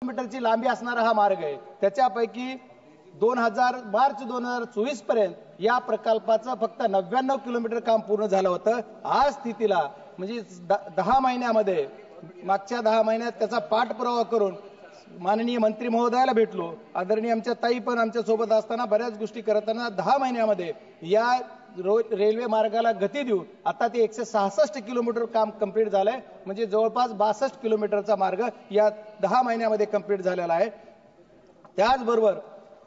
किलोमीटरची लांबी असणारा हा मार्ग आहे। त्याच्यापैकी मार्च 2024 पर्यंत या प्रकल्पाचं फक्त 99 किलोमीटर काम पूर्ण झालं होतं। आज स्थितीला म्हणजे 10 महिन्यामध्ये मागच्या 10 महिन्यात त्याचा पाठपुरावा करून माननीय मंत्री महोदयाला भेटलो। आदरणीय आमच्या ताई पण आमच्या सोबत असताना बऱ्याच गोष्टी करताना 10 महिन्यामध्ये या रेल्वे मार्गाला गती देऊ आता ते 166 किलोमीटर काम कंप्लीट झालंय। म्हणजे जवळपास 62 किलोमीटरचा मार्ग या 10 महिन्यामध्ये कंप्लीट झालेला आहे। त्याचबरोबर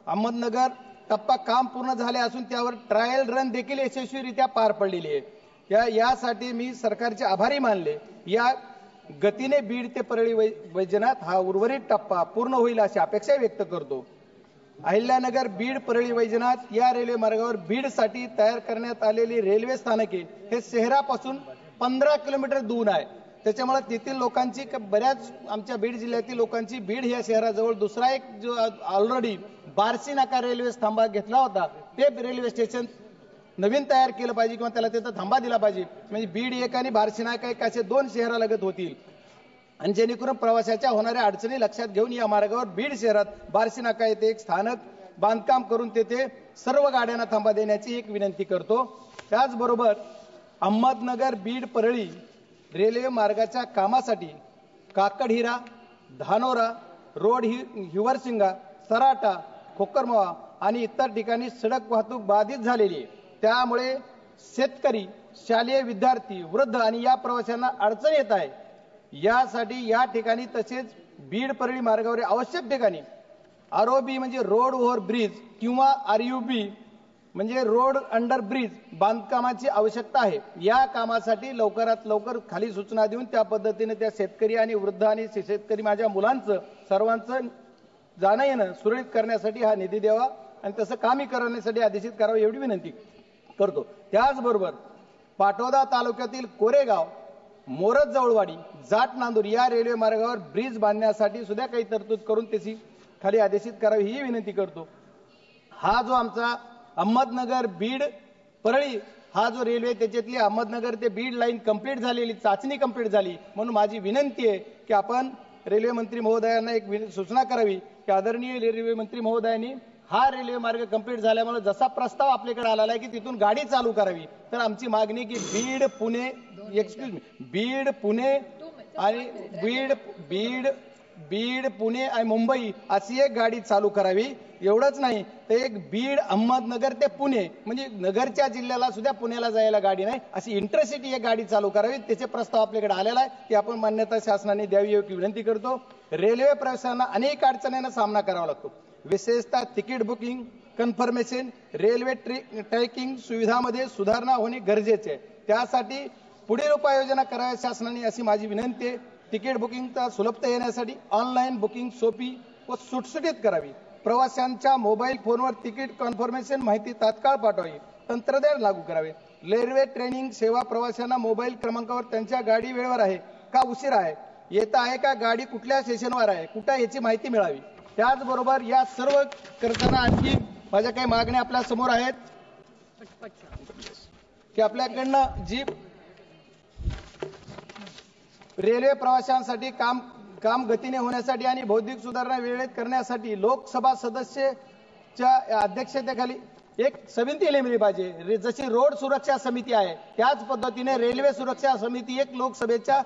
अहमदनगर टप्पा काम पूर्ण झाले असून त्यावर ट्रायल रन देखील यशस्वीरित्या पार पडलेली आहे। यासाठी मी सरकारचे आभारी मानले। या गतीने बीड ते परळी वैजनाथ हा उर्वरित टप्पा पूर्ण होईल अशी अपेक्षा व्यक्त करतो। अहिल्यानगर बीड परळी वैजनाथ या रेल्वे मार्गावर बीडसाठी तयार करण्यात आलेली रेल्वे स्थानके हे शहरापासून 15 किलोमीटर दूर आहे। त्याच्यामुळे तेथील लोकांची बऱ्याच आमच्या बीड जिल्ह्यातील लोकांची बीड या शहराजवळ दुसरा एक जो ऑलरेडी बार्शी नाका रेल्वे थांबा घेतला होता ते रेल्वे स्टेशन नवीन तयार केलं पाहिजे किंवा त्याला तिथं थांबा दिला पाहिजे। म्हणजे बीड एक आणि बार्शी नाका एक असे 2 शहरालगत होतील आणि जेणेकरून प्रवाशाच्या होणाऱ्या अडचणी लक्षात घेऊन या मार्गावर बीड शहरात बार्शी नाका येथे एक स्थानक बांधकाम करून तेथे सर्व गाड्यांना थांबा देण्याची एक विनंती करतो। त्याचबरोबर अहमदनगर बीड परळी रेल्वे मार्गाच्या कामासाठी काकडहिरा धानोरा रोड हिवरसिंगा सराटा खोकरमवा आणि इतर ठिकाणी सडक वाहतूक बाधित झालेली आहे। त्यामुळे शेतकरी शालेय विद्यार्थी वृद्ध आणि या प्रवाशांना अडचण येत आहे। यासाठी या ठिकाणी तसेच बीड परळी मार्गावर आवश्यक ठिकाणी आरओबी म्हणजे रोड ओव्हर ब्रिज किंवा आरयूबी म्हणजे रोड अंडर ब्रिज बांधकामाची आवश्यकता आहे। या कामासाठी लवकरात लवकर खाली सूचना देऊन त्या पद्धतीने त्या शेतकरी आणि वृद्ध आणि शेतकरी माझ्या मुलांचं सर्वांचं जाणं येणं सुरळीत करण्यासाठी हा निधी द्यावा आणि तसं कामी करण्यासाठी आदेशित करावं एवढी विनंती करतो। त्याचबरोबर पाटोदा तालुक्यातील कोरेगाव मोरज जवळवाडी जाट नांदूर या रेल्वे मार्गावर ब्रिज बांधण्यासाठी सुद्धा काही तरतूद करून त्याची खाली आदेशित करावी ही विनंती करतो। हा जो आमचा अहमदनगर बीड परळी हा जो रेल्वे त्याच्यातली अहमदनगर ते बीड लाईन कंप्लीट झालेली चाचणी कंप्लीट झाली म्हणून माझी विनंती आहे की आपण रेल्वे मंत्री महोदयांना एक सूचना करावी की आदरणीय रेल्वे मंत्री महोदयांनी हा रेल्वे मार्ग कंप्लीट झाल्यामुळे जसा प्रस्ताव आपल्याकडे आलेला आहे की तिथून गाडी चालू करावी तर आमची मागणी की बीड पुणे आणि बीड पुणे आणि मुंबई अशी एक गाडी चालू करावी। एवढंच नाही तर एक बीड अहमदनगर ते पुणे म्हणजे नगरच्या जिल्ह्याला सुद्धा पुण्याला जायला गाडी नाही अशी इंटरसिटी एक गाडी चालू करावी। त्याचे प्रस्ताव आपल्याकडे आलेला आहे की आपण मान्यता शासनाने द्यावी एवढी विनंती करतो। रेल्वे प्रवाशांना अनेक अडचणींना सामना करावा लागतो विशेषतः ticket booking confirmation railway tracking सुविधांमध्ये सुधारणा होणे गरजेचे आहे। त्यासाठी पुढील उपाययोजना कराव्या शासनाने अशी माझी विनंती आहे। तिकीट बुकिंगचा सुलभता येण्यासाठी ऑनलाईन बुकिंग सोपी व सुटसुटीत करावी। प्रवाशांच्या मोबाईल फोनवर तिकीट कन्फर्मेशन माहिती तात्काळ पाठवावी। तंत्रज्ञान लागू करावे। रेल्वे ट्रेनिंग सेवा प्रवाशांना मोबाईल क्रमांकावर त्यांच्या गाडी वेळेवर आहे का उशीर आहे येत आहे का गाडी कुठल्या स्टेशनवर आहे कुठे याची माहिती मिळावी। त्याचबरोबर या सर्व करताना आणखी माझ्या काही मागण्या आपल्या समोर आहेत की आपल्याकडनं जी रेल्वे प्रवाशांसाठी काम गतीने होण्यासाठी आणि बौद्धिक सुधारणा वेळेत करण्यासाठी लोकसभा सदस्याच्या अध्यक्षतेखाली एक समिती नेमली पाहिजे। जशी रोड सुरक्षा समिती आहे त्याच पद्धतीने रेल्वे सुरक्षा समिती एक लोकसभेच्या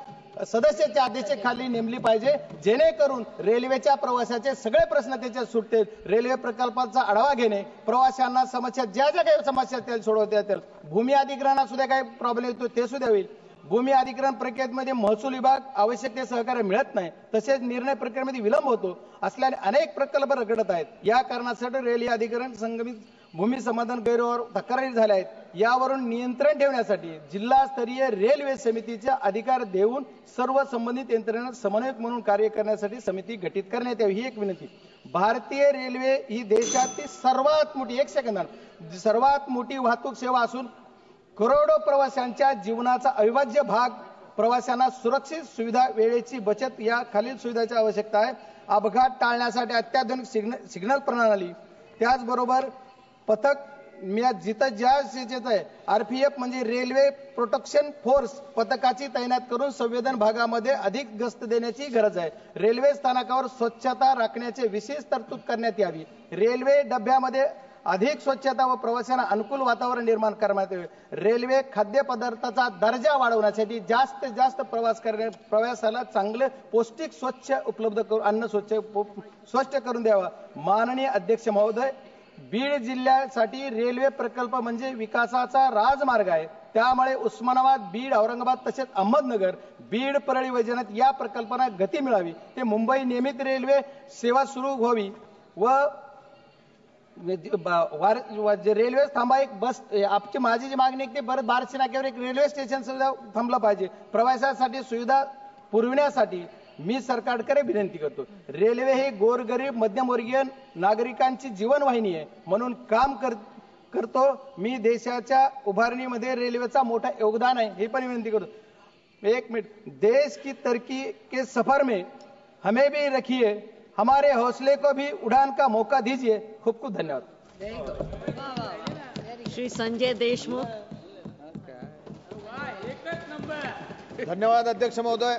सदस्याच्या अध्यक्षतेखाली नेमली पाहिजे जेणेकरून रेल्वेच्या प्रवासाचे सगळे प्रश्न त्याच्यात सुटतील। रेल्वे प्रकल्पाचा आढावा घेणे प्रवाशांना समस्या ज्या काही समस्या त्या सोडवता येतील। भूमी अधिग्रहणात सुद्धा काही प्रॉब्लेम येतो ते सुद्धा होईल। भूमी अधिग्रहण प्रक्रियेमध्ये महसूल विभाग आवश्यक ते सहकार्य मिळत नाही तसेच निर्णय प्रक्रियेमध्ये विलंब होतो असल्याने अनेक प्रकल्प रखडत आहेत। या कारणासाठी रेल्वे अधिग्रहण संगमित भूमी समाधान गैरव्यवहार तक्रारी झाल्या आहेत। यावरून नियंत्रण ठेवण्यासाठी जिल्हास्तरीय रेल्वे समितीचा अधिकार देऊन सर्व संबंधित यंत्रणा समन्वयक म्हणून कार्य करण्यासाठी समिती गठीत करण्यात यावी ही एक विनंती। भारतीय रेल्वे ही देशातील सर्वात मोठी वाहतूक सेवा असून करोडो प्रवाशांच्या जीवनाचा अविभाज्य भाग। प्रवाशांना सुरक्षित सुविधा वेळेची बचत या खालील सुविधांची आवश्यकता आहे। अपघात टाळण्यासाठी अत्याधुनिक सिग्नल प्रणाली त्याचबरोबर पथक मी आज जिथं ज्या याच्यात आहे आरपीएफ म्हणजे रेल्वे प्रोटेक्शन फोर्स पथकाची तैनात करून संवेदन भागामध्ये अधिक गस्त देण्याची गरज आहे. रेल्वे स्थानकावर स्वच्छता राखण्याचे विशेष तरतूद करण्यात यावी. रेल्वे डब्यामध्ये अधिक स्वच्छता व प्रवाशांना अनुकूल वातावरण निर्माण करण्यात यावे. रेल्वे खाद्यपदार्थाचा दर्जा वाढवण्यासाठी जास्तीत जास्त प्रवासाला चांगले पौष्टिक स्वच्छ उपलब्ध करून अन्न स्वच्छ करून द्यावा. माननीय अध्यक्ष महोदय, बीड जिल्ह्यासाठी रेल्वे प्रकल्प म्हणजे विकासाचा राजमार्ग आहे. त्यामुळे उस्मानाबाद, बीड, औरंगाबाद तसेच अहमदनगर, बीड, परळी वैजनाथ या प्रकल्पांना गती मिळावी. ते मुंबई नियमित रेल्वे सेवा सुरू व्हावी व रेल्वे थांबा एक बस माझी जी मागणी आहे ती परत बार्शी नाक्यावर एक रेल्वे स्टेशन सुद्धा थांबलं पाहिजे. प्रवासासाठी सुविधा पुरविण्यासाठी मी सरकारकडे विनंती करतो. रेल्वे ही गोरगरीब मध्यमवर्गीय नागरिकांची जीवनवाहिनी आहे म्हणून काम करतो. मी देशाच्या उभारणीमध्ये रेल्वेचा मोठा योगदान आहे हे पण विनंती करतो. एक मिनिट. देश की तरक्की के सफर में हमें भी रखिए, हमारे हौसले को भी उड़ान का मौका दीजिए. खूप खूप धन्यवाद. श्री संजय देशमुख. धन्यवाद अध्यक्ष महोदय.